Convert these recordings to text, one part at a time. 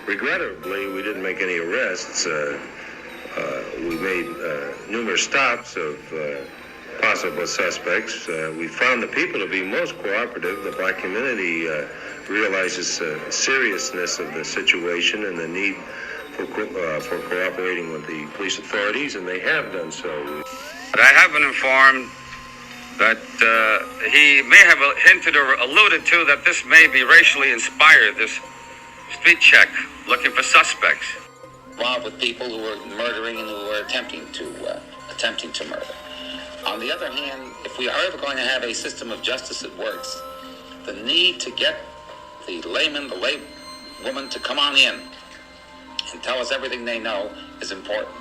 Regrettably, we didn't make any arrests. We made numerous stops of possible suspects. We found the people to be most cooperative. The black community realizes the seriousness of the situation and the need for cooperating with the police authorities, and they have done so. But I have been informed that he may have hinted or alluded to that this may be racially inspired, this street check looking for suspects. Involved with people who were murdering and who were attempting to murder. On the other hand, if we are ever going to have a system of justice that works, the need to get the layman, the lay woman to come on in and tell us everything they know is important.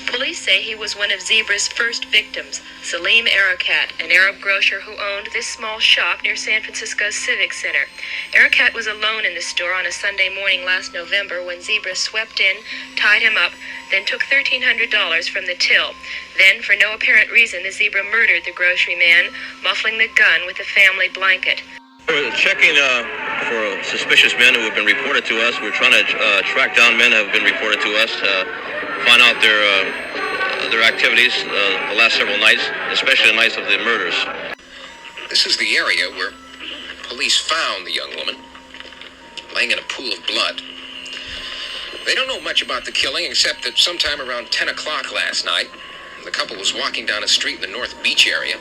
Police say he was one of Zebra's first victims, Salim Arakat, an Arab grocer who owned this small shop near San Francisco's Civic Center. Arakat was alone in the store on a Sunday morning last November when Zebra swept in, tied him up, then took $1,300 from the till. Then, for no apparent reason, the Zebra murdered the grocery man, muffling the gun with a family blanket. We're checking for suspicious men who have been reported to us. We're trying to track down men who have been reported to us, find out their activities the last several nights, especially the nights of the murders. This is the area where police found the young woman, laying in a pool of blood. They don't know much about the killing, except that sometime around 10 o'clock last night, the couple was walking down a street in the North Beach area,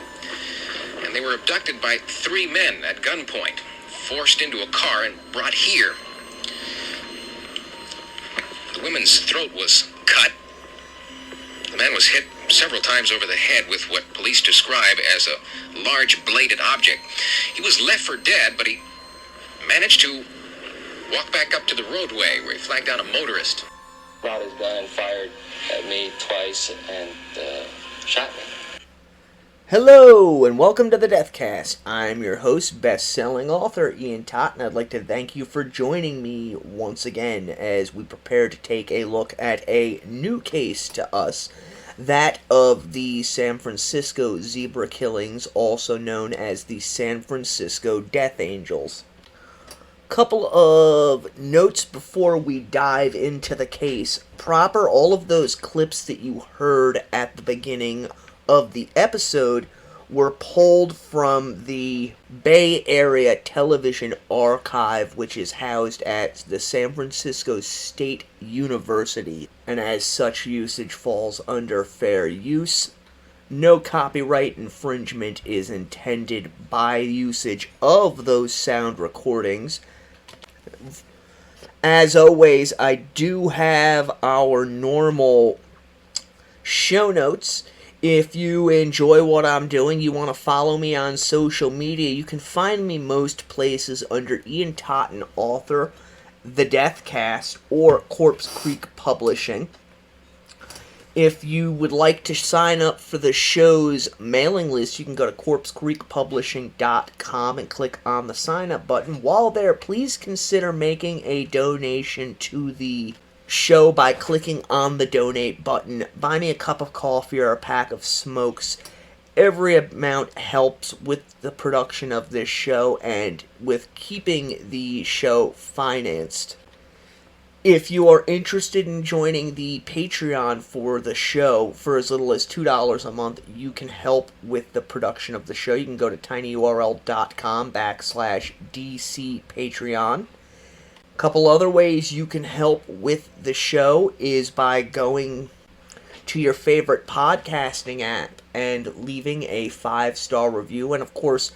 and they were abducted by 3 men at gunpoint, forced into a car and brought here. The woman's throat was cut. The man was hit several times over the head with what police describe as a large bladed object. He was left for dead, but he managed to walk back up to the roadway where he flagged down a motorist. Brought his gun and fired at me twice and shot me. Hello, and welcome to the Deathcast. I'm your host, best-selling author Ian Tott, and I'd like to thank you for joining me once again as we prepare to take a look at a new case to us, that of the San Francisco zebra killings, also known as the San Francisco Death Angels. Couple of notes before we dive into the case. All of those clips that you heard at the beginning of the episode were pulled from the Bay Area Television Archive, which is housed at the San Francisco State University, and as such usage falls under fair use. No copyright infringement is intended by usage of those sound recordings. As always, I do have our normal show notes. If you enjoy what I'm doing, you want to follow me on social media, you can find me most places under Ian Totten Author, The Deathcast, or Corpse Creek Publishing. If you would like to sign up for the show's mailing list, you can go to corpsecreekpublishing.com and click on the sign up button. While there, please consider making a donation to the show by clicking on the donate button. Buy me a cup of coffee or a pack of smokes. Every amount helps with the production of this show and with keeping the show financed. If you are interested in joining the Patreon for the show, for as little as $2 a month, you can help with the production of the show. You can go to tinyurl.com/DC Patreon. Couple other ways you can help with the show is by going to your favorite podcasting app and leaving a 5-star review, and of course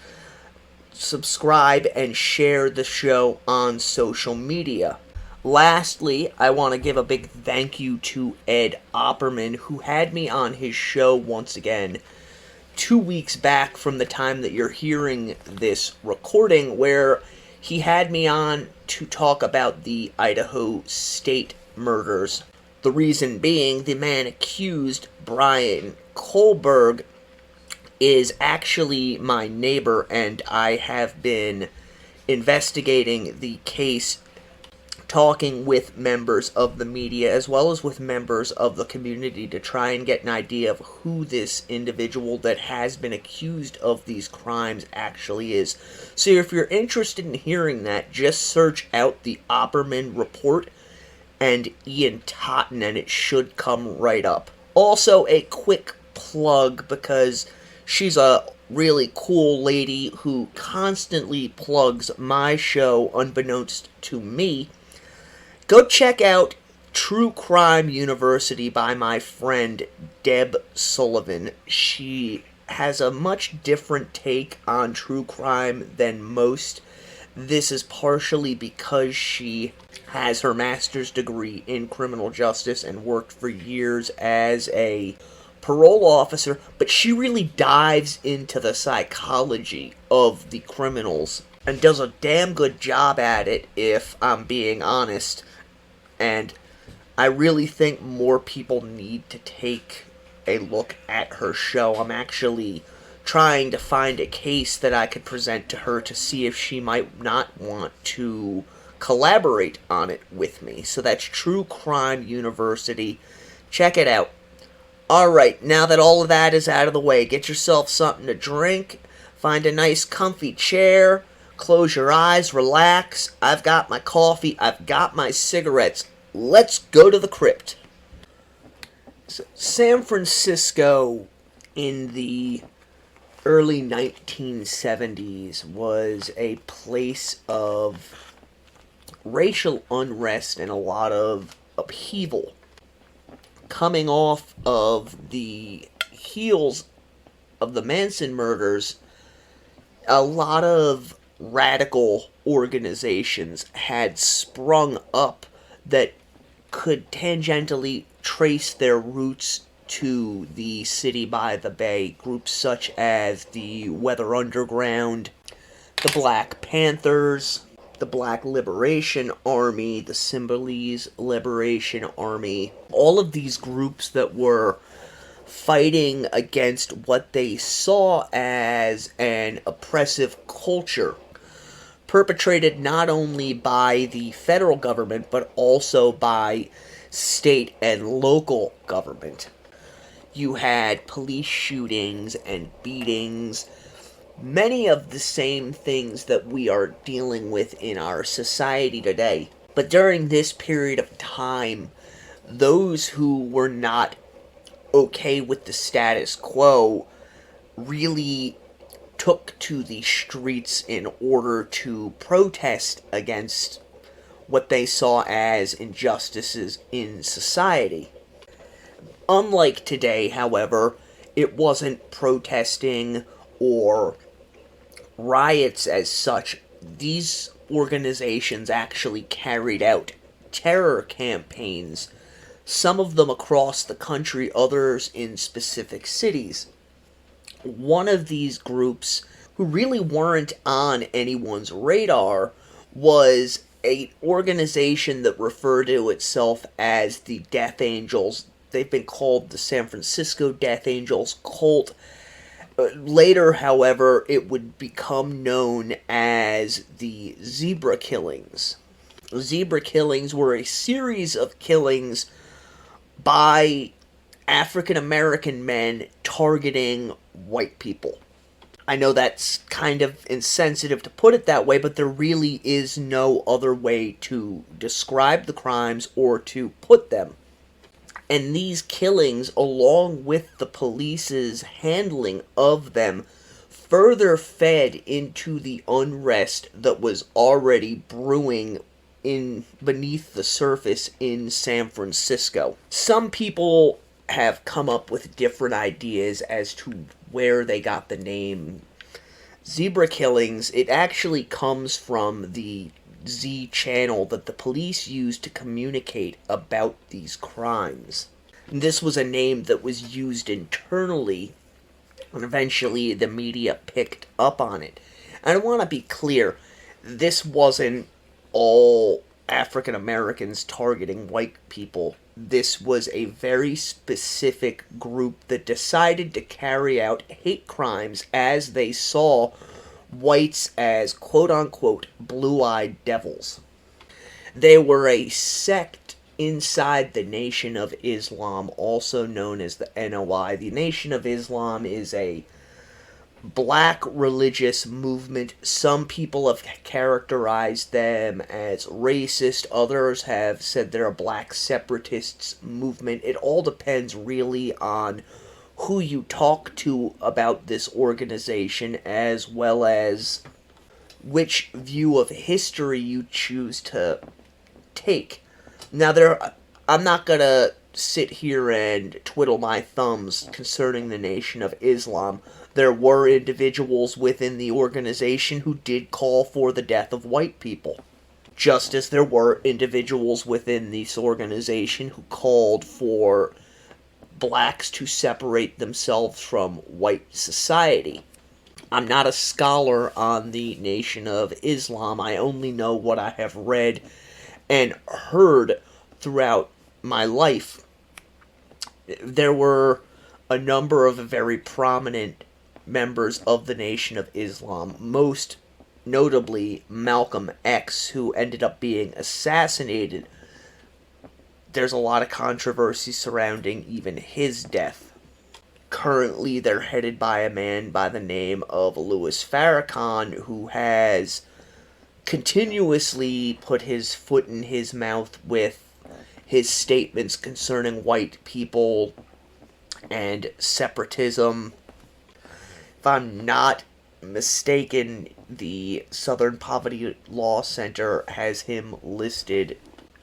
subscribe and share the show on social media. Lastly, I want to give a big thank you to Ed Opperman, who had me on his show once again 2 weeks back from the time that you're hearing this recording, where he had me on to talk about the Idaho State murders. The reason being, the man accused, Brian Kohlberg, is actually my neighbor, and I have been investigating the case talking with members of the media as well as with members of the community to try and get an idea of who this individual that has been accused of these crimes actually is. So if you're interested in hearing that, just search out the Opperman Report and Ian Totten and it should come right up. Also, a quick plug, because she's a really cool lady who constantly plugs my show unbeknownst to me. Go check out True Crime University by my friend Deb Sullivan. She has a much different take on true crime than most. This is partially because she has her master's degree in criminal justice and worked for years as a parole officer, but she really dives into the psychology of the criminals and does a damn good job at it, if I'm being honest. And I really think more people need to take a look at her show. I'm actually trying to find a case that I could present to her to see if she might not want to collaborate on it with me. So that's True Crime University. Check it out. Alright, now that all of that is out of the way, get yourself something to drink, find a nice comfy chair, close your eyes, relax. I've got my coffee, I've got my cigarettes. Let's go to the crypt. So, San Francisco in the early 1970s was a place of racial unrest and a lot of upheaval. Coming off of the heels of the Manson murders, a lot of radical organizations had sprung up that could tangentially trace their roots to the city by the bay. Groups such as the Weather Underground, the Black Panthers, the Black Liberation Army, the Symbolize Liberation Army. All of these groups that were fighting against what they saw as an oppressive culture, perpetrated not only by the federal government, but also by state and local government. You had police shootings and beatings, many of the same things that we are dealing with in our society today. But during this period of time, those who were not okay with the status quo really took to the streets in order to protest against what they saw as injustices in society. Unlike today, however, it wasn't protesting or riots as such. These organizations actually carried out terror campaigns, some of them across the country, others in specific cities. One of these groups, who really weren't on anyone's radar, was an organization that referred to itself as the Death Angels. They've been called the San Francisco Death Angels cult. Later, however, it would become known as the Zebra Killings. Zebra Killings were a series of killings by African American men targeting white people. I know that's kind of insensitive to put it that way, but there really is no other way to describe the crimes or to put them. And these killings, along with the police's handling of them, further fed into the unrest that was already brewing beneath the surface in San Francisco. Some people have come up with different ideas as to where they got the name Zebra Killings. It actually comes from the Z channel that the police used to communicate about these crimes. This was a name that was used internally, and eventually the media picked up on it. And I want to be clear, this wasn't all African Americans targeting white people. This was a very specific group that decided to carry out hate crimes as they saw whites as quote-unquote blue-eyed devils. They were a sect inside the Nation of Islam, also known as the NOI. The Nation of Islam is a black religious movement. Some people have characterized them as racist. Others have said they're a black separatists movement. It all depends really on who you talk to about this organization, as well as which view of history you choose to take. Now, I'm not gonna sit here and twiddle my thumbs concerning the Nation of Islam. There were individuals within the organization who did call for the death of white people, just as there were individuals within this organization who called for blacks to separate themselves from white society. I'm not a scholar on the Nation of Islam. I only know what I have read and heard throughout my life. There were a number of very prominent members of the Nation of Islam, most notably Malcolm X, who ended up being assassinated. There's a lot of controversy surrounding even his death. Currently, they're headed by a man by the name of Louis Farrakhan, who has continuously put his foot in his mouth with his statements concerning white people and separatism. If I'm not mistaken, the Southern Poverty Law Center has him listed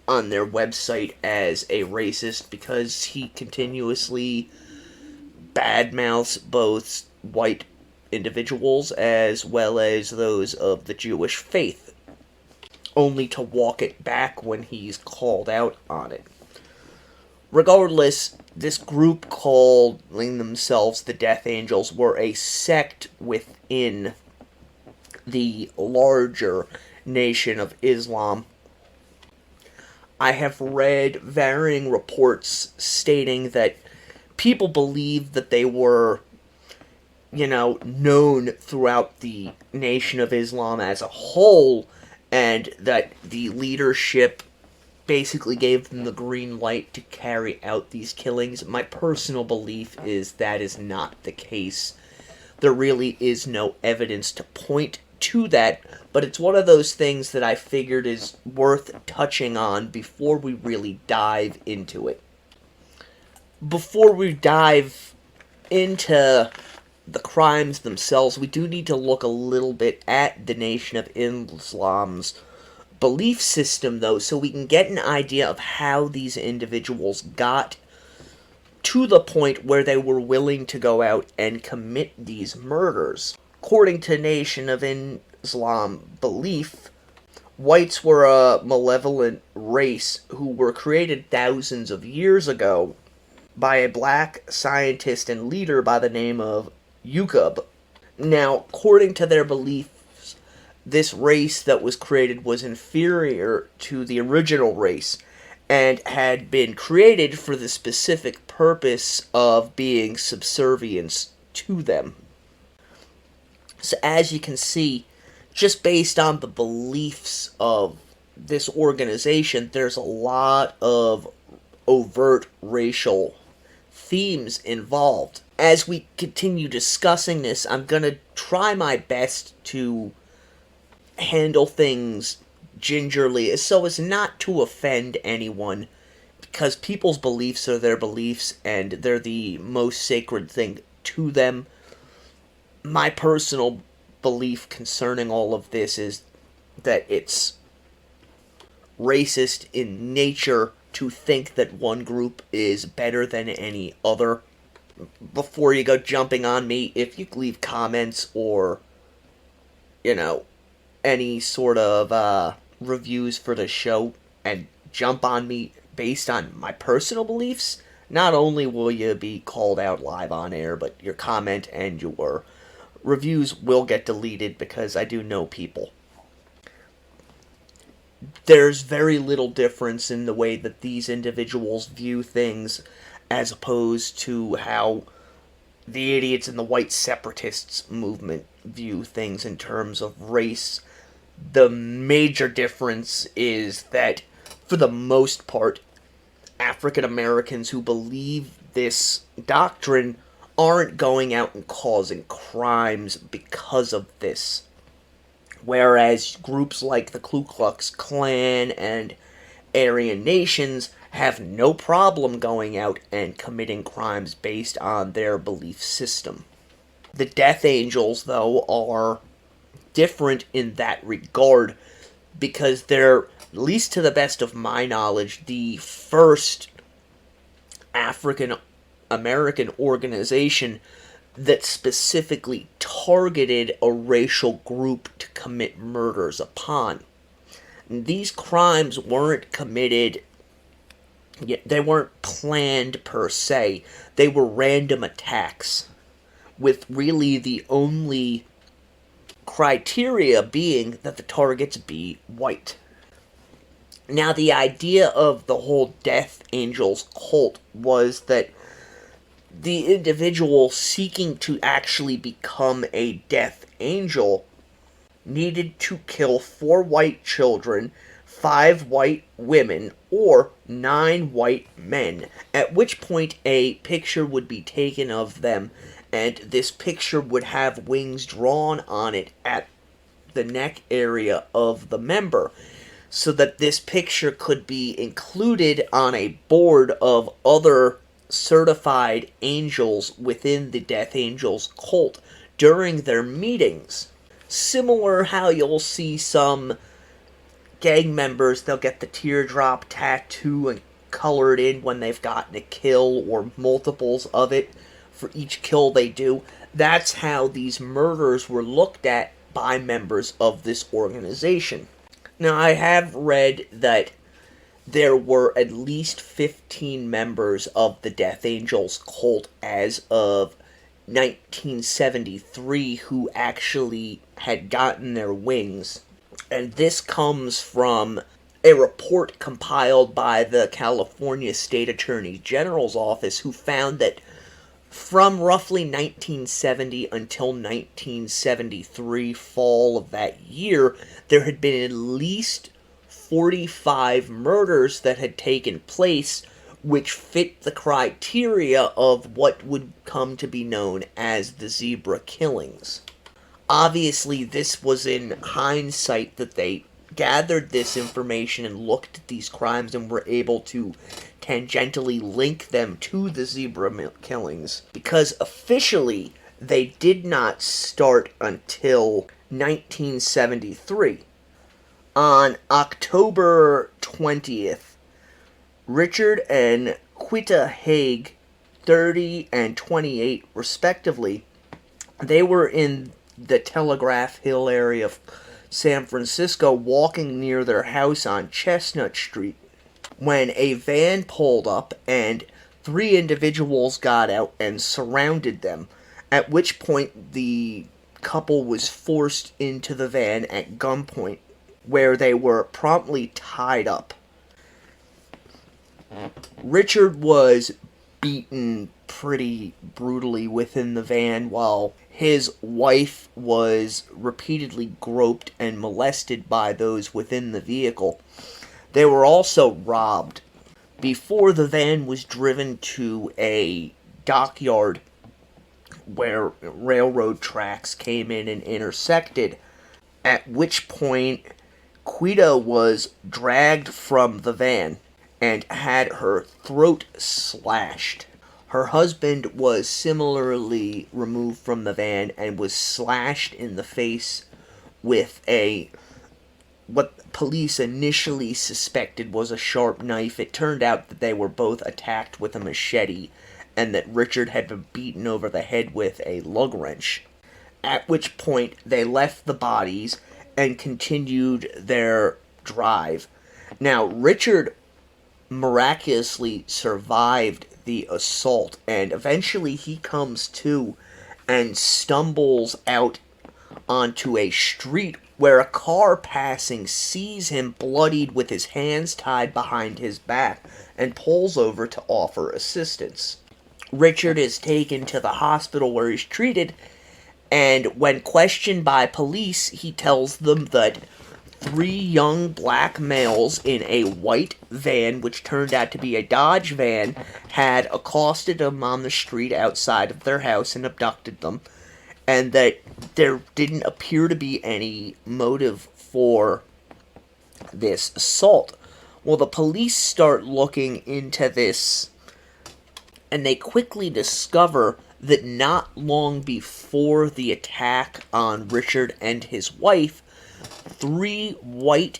on their website as a racist because he continuously badmouths both white individuals as well as those of the Jewish faith, only to walk it back when he's called out on it. Regardless, this group calling themselves the Death Angels were a sect within the larger Nation of Islam. I have read varying reports stating that people believed that they were, known throughout the Nation of Islam as a whole, and that the leadership basically gave them the green light to carry out these killings. My personal belief is that is not the case. There really is no evidence to point to that, but it's one of those things that I figured is worth touching on before we really dive into it. Before we dive into the crimes themselves, we do need to look a little bit at the Nation of Islam's belief system, though, so we can get an idea of how these individuals got to the point where they were willing to go out and commit these murders. According to Nation of Islam belief, whites were a malevolent race who were created thousands of years ago by a black scientist and leader by the name of Yaqub. Now, according to their beliefs, this race that was created was inferior to the original race and had been created for the specific purpose of being subservient to them. So as you can see, just based on the beliefs of this organization, there's a lot of overt racial themes involved. As we continue discussing this, I'm going to try my best to handle things gingerly so as not to offend anyone, because people's beliefs are their beliefs and they're the most sacred thing to them. My personal belief concerning all of this is that it's racist in nature to think that one group is better than any other. Before you go jumping on me, if you leave comments or, any sort of reviews for the show and jump on me based on my personal beliefs, not only will you be called out live on air, but your comment and your reviews will get deleted because I do know people. There's very little difference in the way that these individuals view things as opposed to how the idiots in the white separatists movement view things in terms of race The major difference is that, for the most part, African Americans who believe this doctrine aren't going out and causing crimes because of this. Whereas groups like the Ku Klux Klan and Aryan Nations have no problem going out and committing crimes based on their belief system. The Death Angels, though, are different in that regard because they're, at least to the best of my knowledge, the first African American organization that specifically targeted a racial group to commit murders upon. These crimes weren't committed, they weren't planned per se, they were random attacks, with really the only criteria being that the targets be white. Now, the idea of the whole Death Angels cult was that the individual seeking to actually become a Death Angel needed to kill 4 white children, 5 white women, or 9 white men, at which point a picture would be taken of them, and this picture would have wings drawn on it at the neck area of the member, so that this picture could be included on a board of other certified angels within the Death Angels cult during their meetings. Similar how you'll see some gang members, they'll get the teardrop tattoo and color it in when they've gotten a kill or multiples of it for each kill they do. That's how these murders were looked at by members of this organization. Now, I have read that there were at least 15 members of the Death Angels cult as of 1973 who actually had gotten their wings. And this comes from a report compiled by the California State Attorney General's office, who found that from roughly 1970 until 1973, fall of that year, there had been at least 45 murders that had taken place which fit the criteria of what would come to be known as the zebra killings. Obviously, this was in hindsight that they gathered this information and looked at these crimes and were able to tangentially link them to the zebra killings, because officially they did not start until 1973. On October 20th, Richard and Quita Haig, 30 and 28 respectively, they were in the Telegraph Hill area of San Francisco walking near their house on Chestnut Street when a van pulled up and 3 individuals got out and surrounded them, at which point the couple was forced into the van at gunpoint, where they were promptly tied up. Richard was beaten pretty brutally within the van, while his wife was repeatedly groped and molested by those within the vehicle. They were also robbed. Before the van was driven to a dockyard where railroad tracks came in and intersected, at which point Quita was dragged from the van and had her throat slashed. Her husband was similarly removed from the van and was slashed in the face with what police initially suspected was a sharp knife. It turned out that they were both attacked with a machete, and that Richard had been beaten over the head with a lug wrench. At which point they left the bodies and continued their drive. Now, Richard miraculously survived the assault, and eventually he comes to and stumbles out onto a street where a car passing sees him bloodied with his hands tied behind his back and pulls over to offer assistance. Richard is taken to the hospital where he's treated, and when questioned by police, he tells them that 3 young black males in a white van, which turned out to be a Dodge van, had accosted them on the street outside of their house and abducted them, and that there didn't appear to be any motive for this assault. Well, the police start looking into this, and they quickly discover that not long before the attack on Richard and his wife, 3 white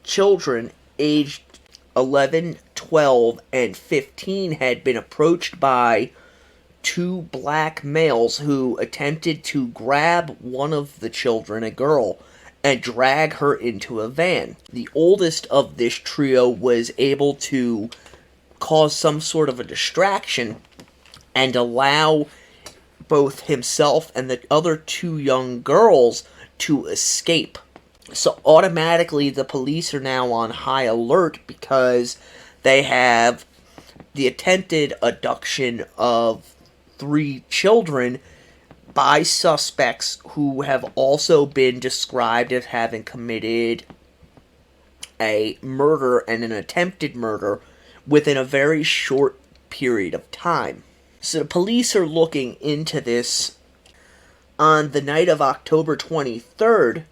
children aged 11, 12, and 15 had been approached by 2 black males who attempted to grab one of the children, a girl, and drag her into a van. The oldest of this trio was able to cause some sort of a distraction and allow both himself and the other 2 young girls to escape. So automatically the police are now on high alert because they have the attempted abduction of 3 children by suspects who have also been described as having committed a murder and an attempted murder within a very short period of time. So the police are looking into this. On the night of October 23rd,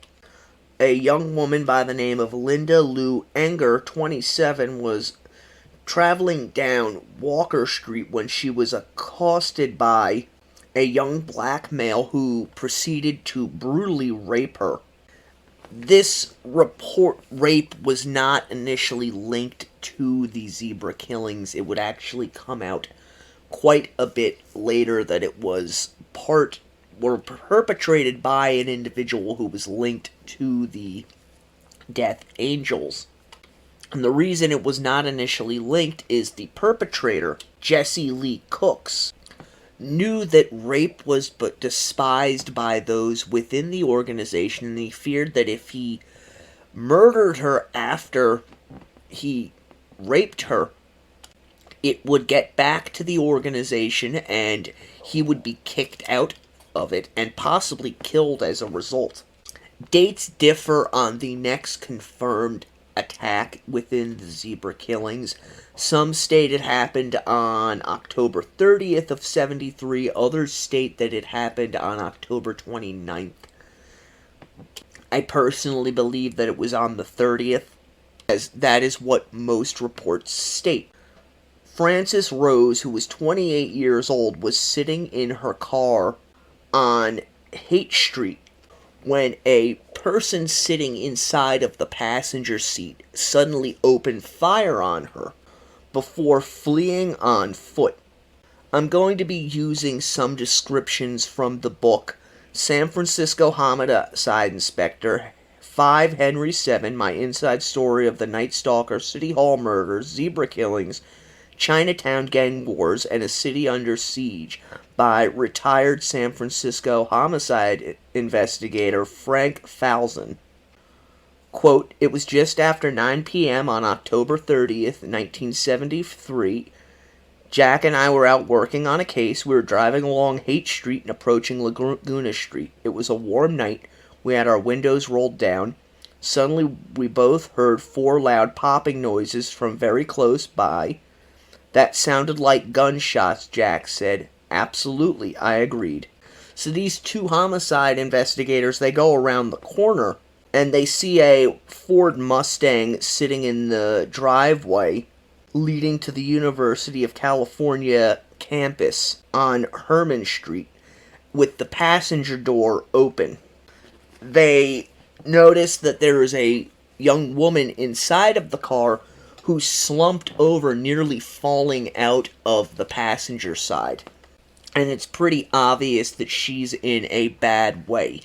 a young woman by the name of Linda Lou Enger, 27, was traveling down Walker Street when she was accosted by a young black male who proceeded to brutally rape her. This rape was not initially linked to the zebra killings. It would actually come out quite a bit later that it was perpetrated by an individual who was linked to the Death Angels. And the reason it was not initially linked is the perpetrator, Jesse Lee Cooks, knew that rape was but despised by those within the organization, and he feared that if he murdered her after he raped her, it would get back to the organization and he would be kicked out of it and possibly killed as a result. Dates differ on the next confirmed attack within the zebra killings. Some state it happened on October 30th of 73. Others state that it happened on October 29th. I personally believe that it was on the 30th, as that is what most reports state. Frances Rose, who was 28 years old, was sitting in her car on Haight Street when a person sitting inside of the passenger seat suddenly opened fire on her before fleeing on foot. I'm going to be using some descriptions from the book San Francisco Homicide Inspector 5 Henry 7, My Inside Story of the Night Stalker, City Hall Murders, Zebra Killings, Chinatown Gang Wars, and A City Under Siege by retired San Francisco homicide investigator Frank Falzon. Quote, "It was just after 9 p.m. on October 30th, 1973. Jack and I were out working on a case. We were driving along Haight Street and approaching Laguna Street. It was a warm night. We had our windows rolled down. Suddenly, we both heard 4 loud popping noises from very close by. That sounded like gunshots," Jack said. "Absolutely," I agreed. So these 2 homicide investigators, they go around the corner, and they see a Ford Mustang sitting in the driveway leading to the University of California campus on Herman Street, with the passenger door open. They notice that there is a young woman inside of the car who slumped over, nearly falling out of the passenger side. And it's pretty obvious that she's in a bad way.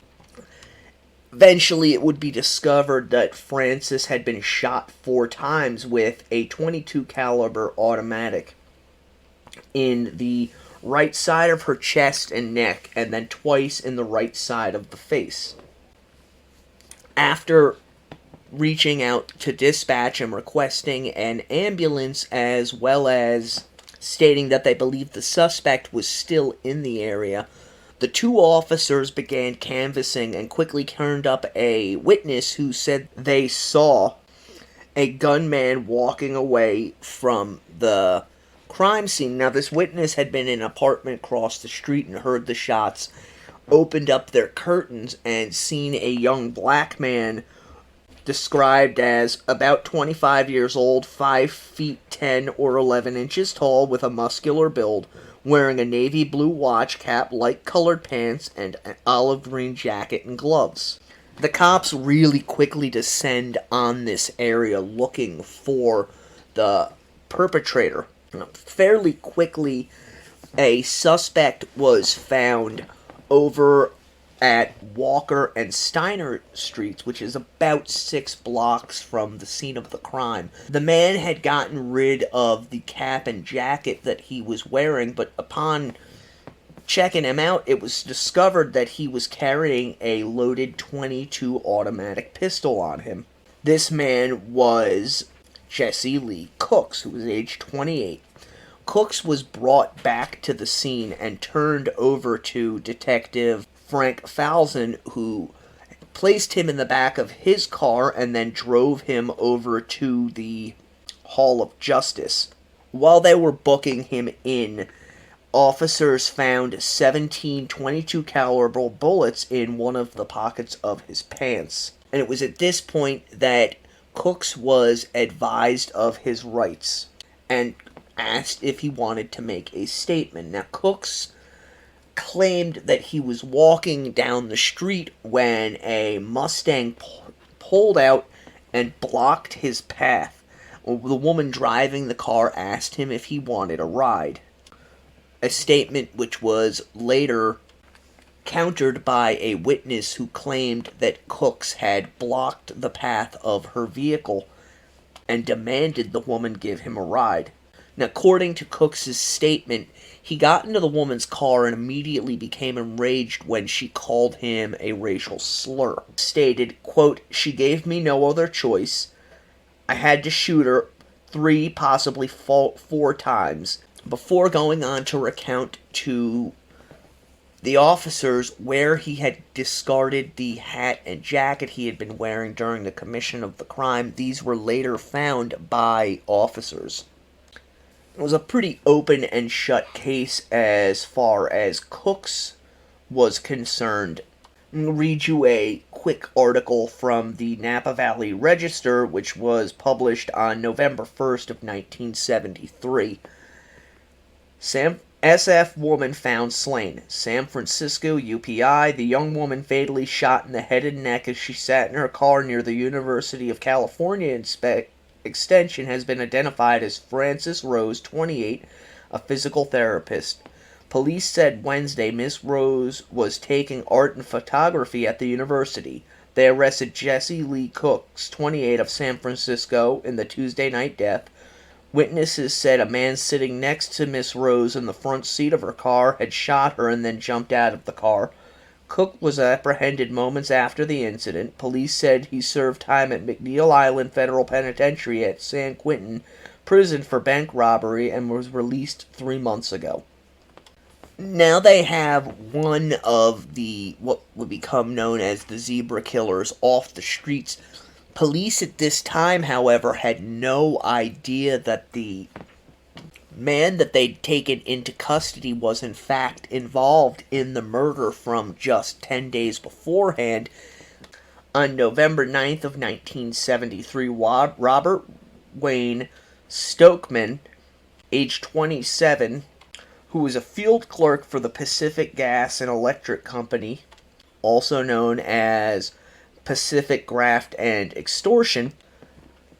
Eventually, it would be discovered that Frances had been shot 4 times with a .22 caliber automatic in the right side of her chest and neck, and then twice in the right side of the face. After reaching out to dispatch and requesting an ambulance, as well as stating that they believed the suspect was still in the area, The two officers began canvassing and quickly turned up a witness who said they saw a gunman walking away from the crime scene. Now, this witness had been in an apartment across the street and heard the shots, opened up their curtains, and seen a young black man described as about 25 years old, 5 feet 10 or 11 inches tall, with a muscular build, wearing a navy blue watch cap, light-colored pants, and an olive green jacket and gloves. The cops really quickly descend on this area looking for the perpetrator. Fairly quickly, a suspect was found over at Walker and Steiner Streets, which is about 6 blocks from the scene of the crime. The man had gotten rid of the cap and jacket that he was wearing, but upon checking him out, it was discovered that he was carrying a loaded .22 automatic pistol on him. This man was Jesse Lee Cooks, who was age 28. Cooks was brought back to the scene and turned over to Detective Frank Falzon, who placed him in the back of his car and then drove him over to the Hall of Justice. While they were booking him in, officers found 17 .22 caliber bullets in one of the pockets of his pants. And it was at this point that Cooks was advised of his rights and asked if he wanted to make a statement. Now, Cooks claimed that he was walking down the street when a Mustang pulled out and blocked his path. The woman driving the car asked him if he wanted a ride. A statement which was later countered by a witness who claimed that Cooks had blocked the path of her vehicle and demanded the woman give him a ride. Now, according to Cooks' statement, he got into the woman's car and immediately became enraged when she called him a racial slur. Stated, quote, "She gave me no other choice. I had to shoot her 3, possibly 4 times," before going on to recount to the officers where he had discarded the hat and jacket he had been wearing during the commission of the crime. These were later found by officers. It was a pretty open and shut case as far as Cooks was concerned. I'm going to read you a quick article from the Napa Valley Register, which was published on November 1st of 1973. SF woman found slain. San Francisco UPI. The young woman fatally shot in the head and neck as she sat in her car near the University of California Extension has been identified as Frances Rose, 28, a physical therapist. Police said Wednesday Miss Rose was taking art and photography at the university. They arrested Jesse Lee Cooks, 28, of San Francisco, in the Tuesday night death. Witnesses said a man sitting next to Miss Rose in the front seat of her car had shot her and then jumped out of the car. Cook was apprehended moments after the incident. Police said he served time at McNeil Island Federal Penitentiary at San Quentin Prison for bank robbery and was released 3 months ago. Now they have one of the, what would become known as the zebra killers, off the streets. Police at this time, however, had no idea that the man that they'd taken into custody was in fact involved in the murder from just 10 days beforehand. On November 9th of 1973, Robert Wayne Stokeman, age 27, who was a field clerk for the Pacific Gas and Electric Company, also known as Pacific Graft and Extortion,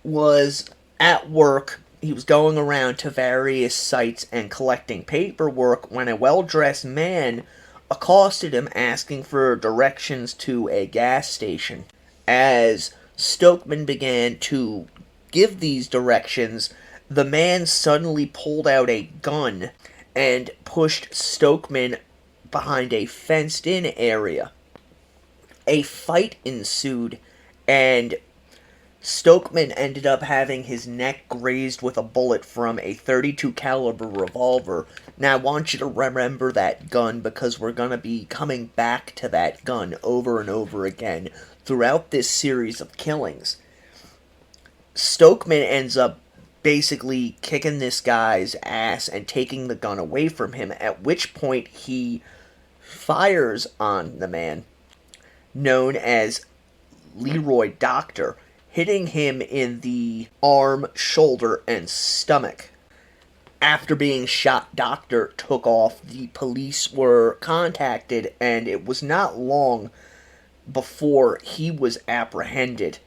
was at work. He was going around to various sites and collecting paperwork when a well-dressed man accosted him asking for directions to a gas station. As Stokeman began to give these directions, the man suddenly pulled out a gun and pushed Stokeman behind a fenced-in area. A fight ensued, and Stokeman ended up having his neck grazed with a bullet from a .32 caliber revolver. Now I want you to remember that gun because we're going to be coming back to that gun over and over again throughout this series of killings. Stokeman ends up basically kicking this guy's ass and taking the gun away from him, at which point he fires on the man known as Leroy Doctor, hitting him in the arm, shoulder, and stomach. After being shot, Doctor took off. The police were contacted, and it was not long before he was apprehended,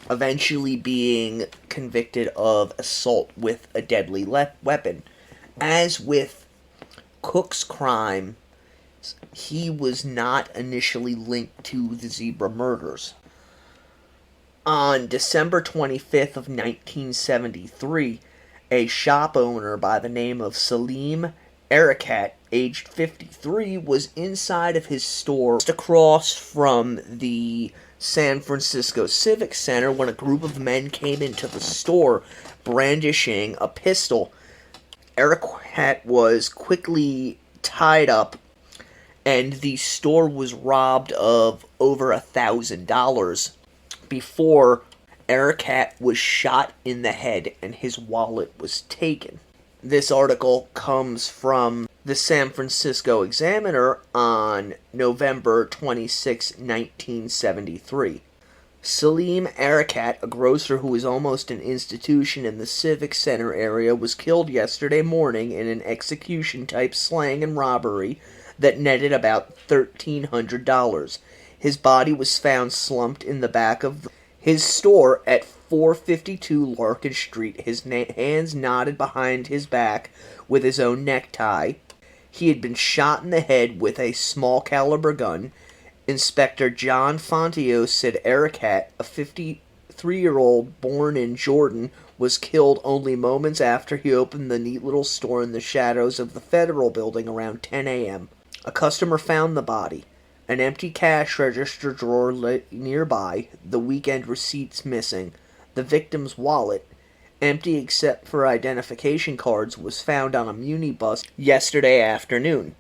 eventually being convicted of assault with a deadly weapon. As with Cook's crime, he was not initially linked to the Zebra murders. On December 25th of 1973, a shop owner by the name of Salim Arakat, aged 53, was inside of his store just across from the San Francisco Civic Center when a group of men came into the store brandishing a pistol. Arakat was quickly tied up, and the store was robbed of over $1,000 before Arakat was shot in the head and his wallet was taken. This article comes from the San Francisco Examiner on November 26, 1973. Salim Arakat, a grocer who is almost an institution in the Civic Center area, was killed yesterday morning in an execution-type slang and robbery that netted about $1,300. His body was found slumped in the back of his store at 452 Larkin Street, his hands knotted behind his back with his own necktie. He had been shot in the head with a small caliber gun. Inspector John Fontios said Arakat, a 53-year-old born in Jordan, was killed only moments after he opened the neat little store in the shadows of the Federal Building around 10 a.m. A customer found the body. An empty cash register drawer nearby, the weekend receipts missing. The victim's wallet, empty except for identification cards, was found on a Muni bus yesterday afternoon.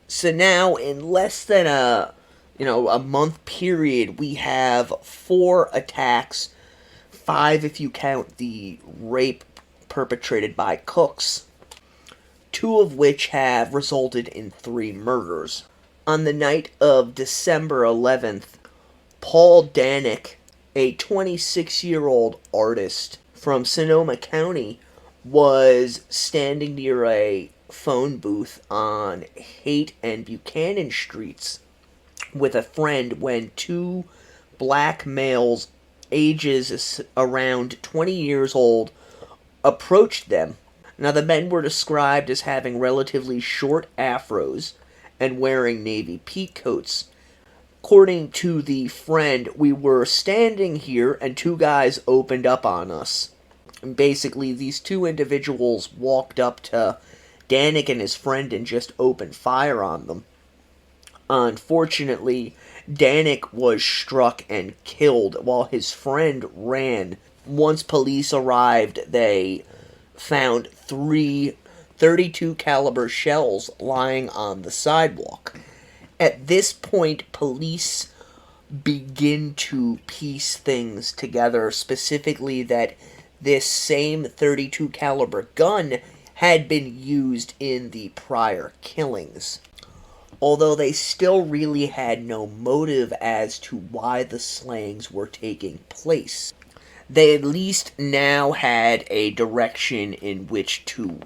So now, in less than a month period, we have 4 attacks, 5 if you count the rape perpetrated by Cooks, 2 of which have resulted in 3 murders. On the night of December 11th, Paul Danik, a 26-year-old artist from Sonoma County, was standing near a phone booth on Haight and Buchanan Streets with a friend when 2 black males, ages around 20 years old, approached them. Now, the men were described as having relatively short afros and wearing navy peacoats. According to the friend, we were standing here and 2 guys opened up on us. And basically, these 2 individuals walked up to Danik and his friend and just opened fire on them. Unfortunately, Danik was struck and killed while his friend ran. Once police arrived, they found 3 .32 caliber shells lying on the sidewalk. At this point, police begin to piece things together, specifically that this same .32 caliber gun had been used in the prior killings, although they still really had no motive as to why the slayings were taking place. They at least now had a direction in which to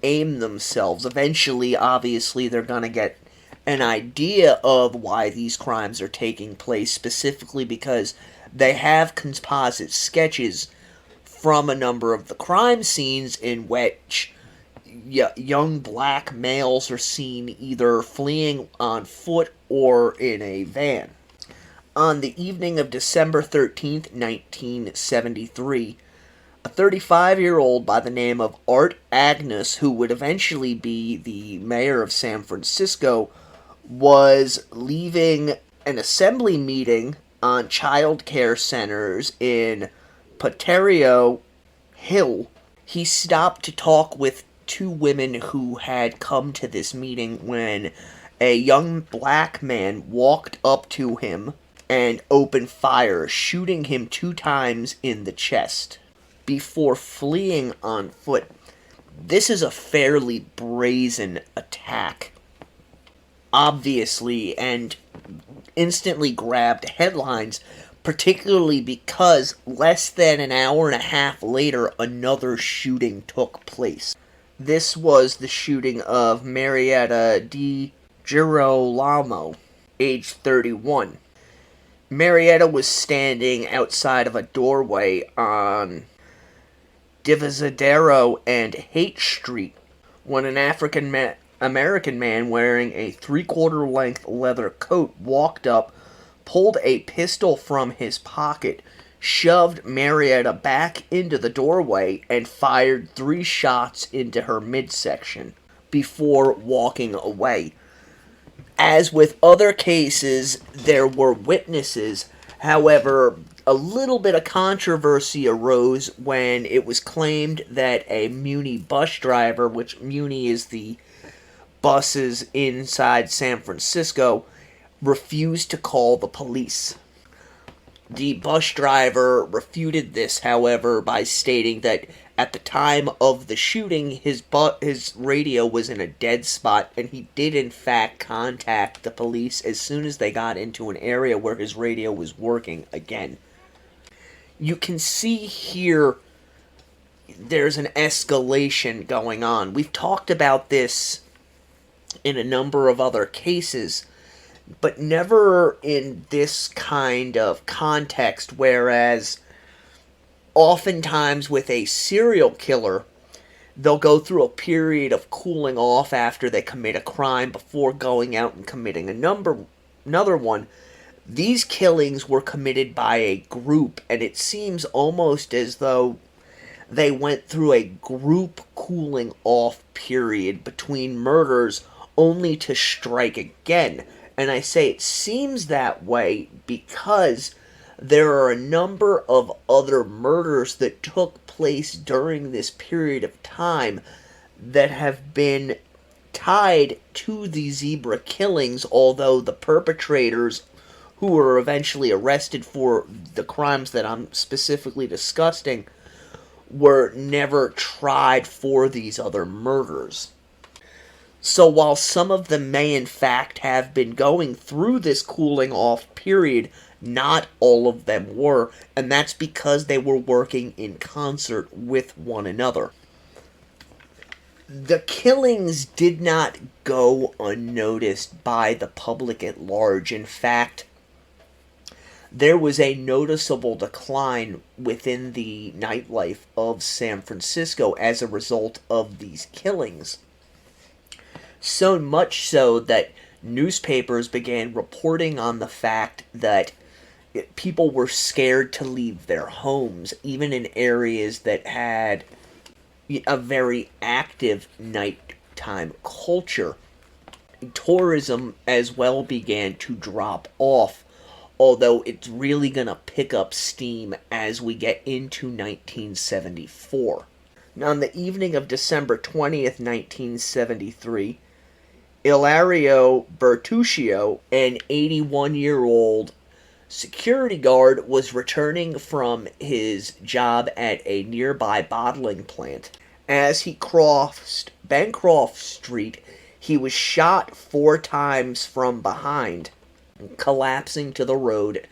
aim themselves. Eventually, obviously, they're going to get an idea of why these crimes are taking place, specifically because they have composite sketches from a number of the crime scenes in which young black males are seen either fleeing on foot or in a van. On the evening of December 13th, 1973, a 35-year-old by the name of Art Agnes, who would eventually be the mayor of San Francisco, was leaving an assembly meeting on child care centers in Potrero Hill. He stopped to talk with two women who had come to this meeting when a young black man walked up to him and opened fire, shooting him 2 times in the chest before fleeing on foot. This is a fairly brazen attack, obviously, and instantly grabbed headlines, particularly because less than an hour and a half later, another shooting took place. This was the shooting of Marietta Di Girolamo, age 31. Marietta was standing outside of a doorway on Divisadero and H Street when an African-American man wearing a 3/4 length leather coat walked up, pulled a pistol from his pocket, shoved Marietta back into the doorway, and fired 3 shots into her midsection before walking away. As with other cases, there were witnesses. However, a little bit of controversy arose when it was claimed that a Muni bus driver, which Muni is the buses inside San Francisco, refused to call the police. The bus driver refuted this, however, by stating that at the time of the shooting, his radio was in a dead spot, and he did in fact contact the police as soon as they got into an area where his radio was working again. You can see here there's an escalation going on. We've talked about this in a number of other cases, but never in this kind of context, whereas oftentimes with a serial killer, they'll go through a period of cooling off after they commit a crime before going out and committing another one. These killings were committed by a group, and it seems almost as though they went through a group cooling off period between murders only to strike again. And I say it seems that way because there are a number of other murders that took place during this period of time that have been tied to the zebra killings, although the perpetrators who were eventually arrested for the crimes that I'm specifically discussing were never tried for these other murders. So while some of them may in fact have been going through this cooling off period, not all of them were, and that's because they were working in concert with one another. The killings did not go unnoticed by the public at large. In fact, there was a noticeable decline within the nightlife of San Francisco as a result of these killings. So much so that newspapers began reporting on the fact that people were scared to leave their homes, even in areas that had a very active nighttime culture. Tourism as well began to drop off, although it's really going to pick up steam as we get into 1974. Now, on the evening of December 20th, 1973, Ilario Bertuccio, an 81-year-old security guard, was returning from his job at a nearby bottling plant. As he crossed Bancroft Street, he was shot 4 times from behind, collapsing to the road,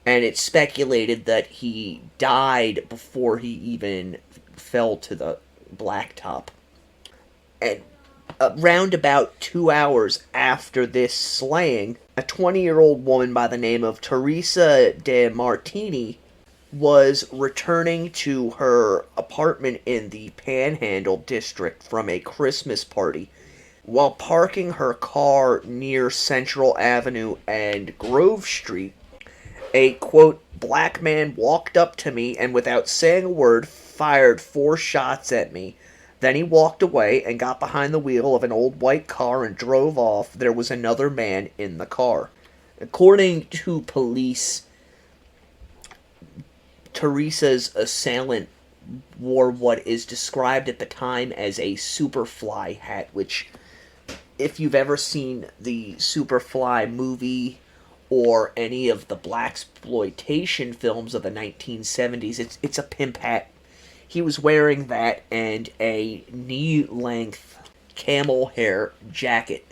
and it's speculated that he died before he even fell to the blacktop. And around about 2 hours after this slaying, a 20-year-old woman by the name of Teresa De Martini was returning to her apartment in the Panhandle district from a Christmas party. While parking her car near Central Avenue and Grove Street, a, quote, black man walked up to me and without saying a word fired 4 shots at me. Then he walked away and got behind the wheel of an old white car and drove off. There was another man in the car. According to police, Teresa's assailant wore what is described at the time as a Superfly hat, which, if you've ever seen the Superfly movie or any of the blaxploitation films of the 1970s, it's a pimp hat. He was wearing that and a knee-length camel hair jacket.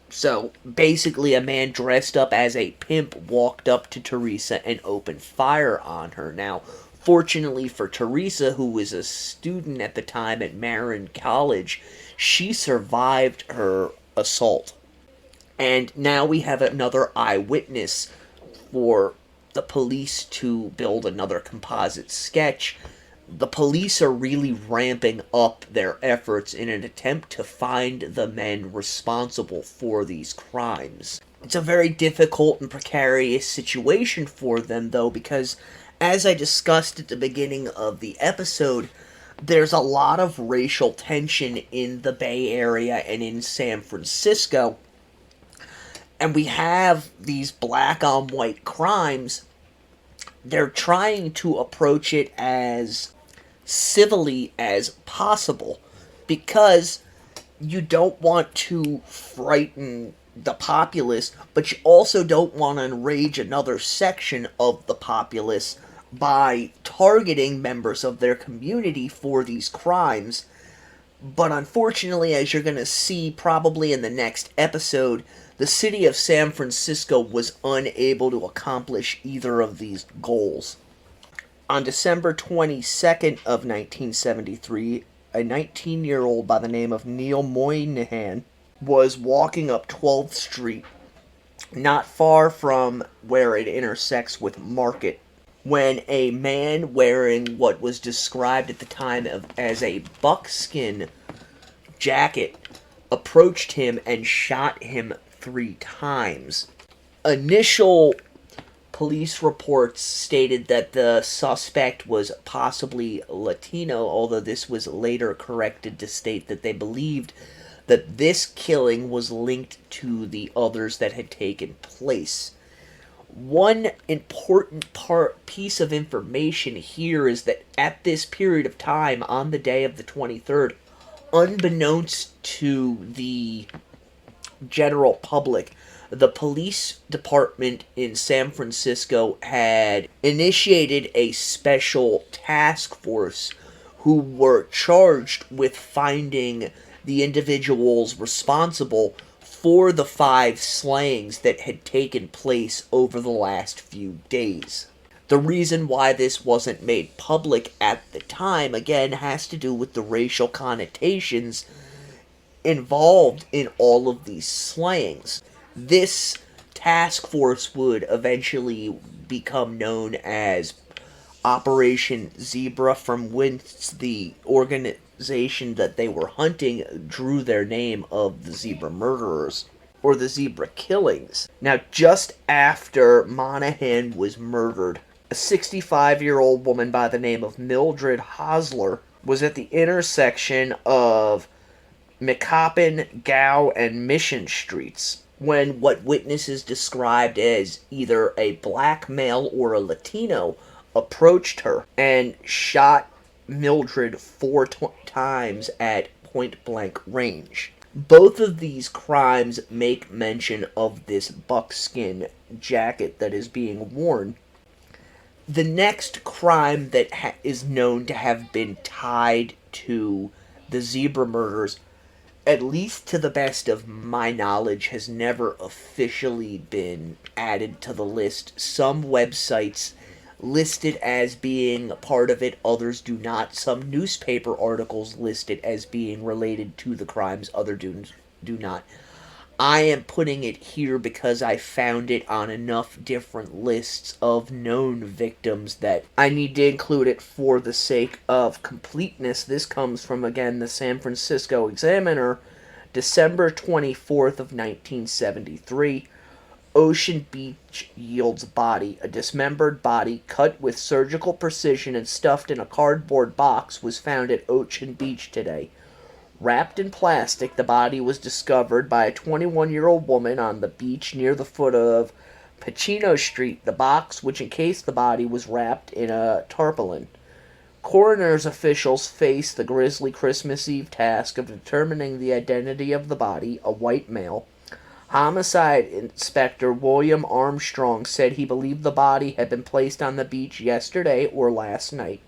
So, basically, a man dressed up as a pimp walked up to Teresa and opened fire on her. Now, fortunately for Teresa, who was a student at the time at Marin College, she survived her assault. And now we have another eyewitness for the police to build another composite sketch. The police are really ramping up their efforts in an attempt to find the men responsible for these crimes. It's a very difficult and precarious situation for them, though, because, as I discussed at the beginning of the episode, there's a lot of racial tension in the Bay Area and in San Francisco, and we have these black-on-white crimes. They're trying to approach it as civilly as possible, because you don't want to frighten the populace, but you also don't want to enrage another section of the populace by targeting members of their community for these crimes. But unfortunately, as you're going to see probably in the next episode, the city of San Francisco was unable to accomplish either of these goals. On December 22nd of 1973, a 19-year-old by the name of Neil Moynihan was walking up 12th Street, not far from where it intersects with Market, when a man wearing what was described at the time as a buckskin jacket approached him and shot him 3 times. Initial police reports stated that the suspect was possibly Latino, although this was later corrected to state that they believed that this killing was linked to the others that had taken place. One important piece of information here is that at this period of time, on the day of the 23rd, unbeknownst to the general public, the police department in San Francisco had initiated a special task force who were charged with finding the individuals responsible for the 5 slayings that had taken place over the last few days. The reason why this wasn't made public at the time, again, has to do with the racial connotations involved in all of these slayings. This task force would eventually become known as Operation Zebra, from whence the organization that they were hunting drew their name of the Zebra Murderers, or the Zebra Killings. Now, just after Monahan was murdered, a 65-year-old woman by the name of Mildred Hosler was at the intersection of McCoppin, Gow, and Mission Streets when what witnesses described as either a black male or a Latino approached her and shot Mildred 4 times at point-blank range. Both of these crimes make mention of this buckskin jacket that is being worn. The next crime that is known to have been tied to the Zebra murders, at least to the best of my knowledge, has never officially been added to the list. Some websites list it as being a part of it, others do not. Some newspaper articles list it as being related to the crimes, others do not. I am putting it here because I found it on enough different lists of known victims that I need to include it for the sake of completeness. This comes from, again, the San Francisco Examiner, December 24th of 1973. Ocean Beach yields body. A dismembered body, cut with surgical precision and stuffed in a cardboard box, was found at Ocean Beach today. Wrapped in plastic, the body was discovered by a 21-year-old woman on the beach near the foot of Pacino Street, the box which encased the body was wrapped in a tarpaulin. Coroner's officials faced the grisly Christmas Eve task of determining the identity of the body, a white male. Homicide Inspector William Armstrong said he believed the body had been placed on the beach yesterday or last night.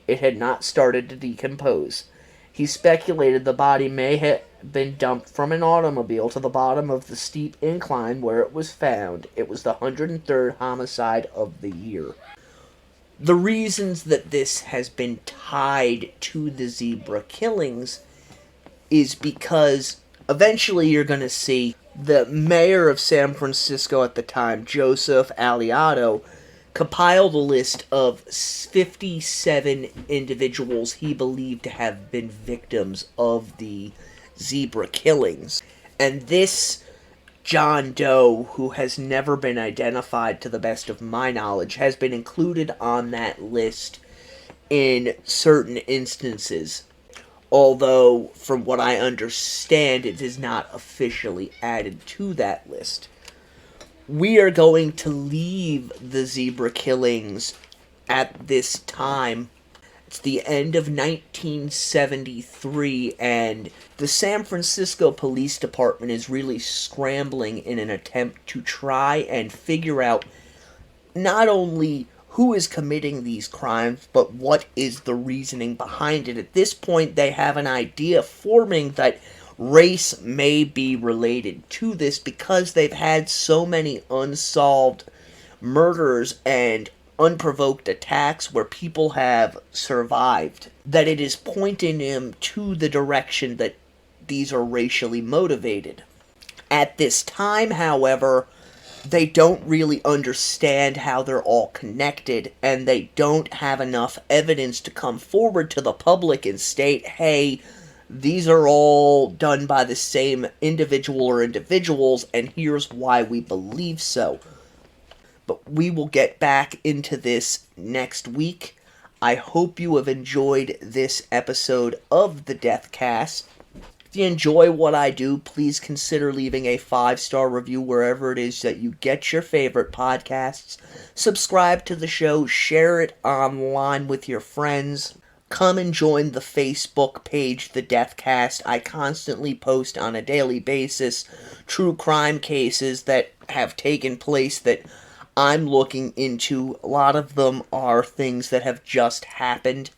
It had not started to decompose. He speculated the body may have been dumped from an automobile to the bottom of the steep incline where it was found. It was the 103rd homicide of the year. The reasons that this has been tied to the zebra killings is because eventually you're going to see the mayor of San Francisco at the time, Joseph Aliato, compiled a list of 57 individuals he believed to have been victims of the zebra killings. And this John Doe, who has never been identified to the best of my knowledge, has been included on that list in certain instances. Although, from what I understand, it is not officially added to that list. We are going to leave the zebra killings at this time. It's the end of 1973, and the San Francisco Police Department is really scrambling in an attempt to try and figure out not only who is committing these crimes, but what is the reasoning behind it. At this point, they have an idea forming that race may be related to this because they've had so many unsolved murders and unprovoked attacks where people have survived, that it is pointing him to the direction that these are racially motivated. At this time, however, they don't really understand how they're all connected, and they don't have enough evidence to come forward to the public and state, hey, these are all done by the same individual or individuals, and here's why we believe so. But we will get back into this next week. I hope you have enjoyed this episode of the Deathcast. If you enjoy what I do, please consider leaving a 5-star review wherever it is that you get your favorite podcasts. Subscribe to the show, share it online with your friends. Come and join the Facebook page, The Deathcast. I constantly post on a daily basis true crime cases that have taken place that I'm looking into. A lot of them are things that have just happened.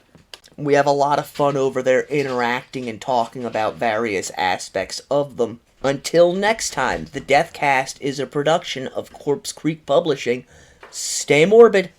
We have a lot of fun over there interacting and talking about various aspects of them. Until next time, The Deathcast is a production of Corpse Creek Publishing. Stay morbid.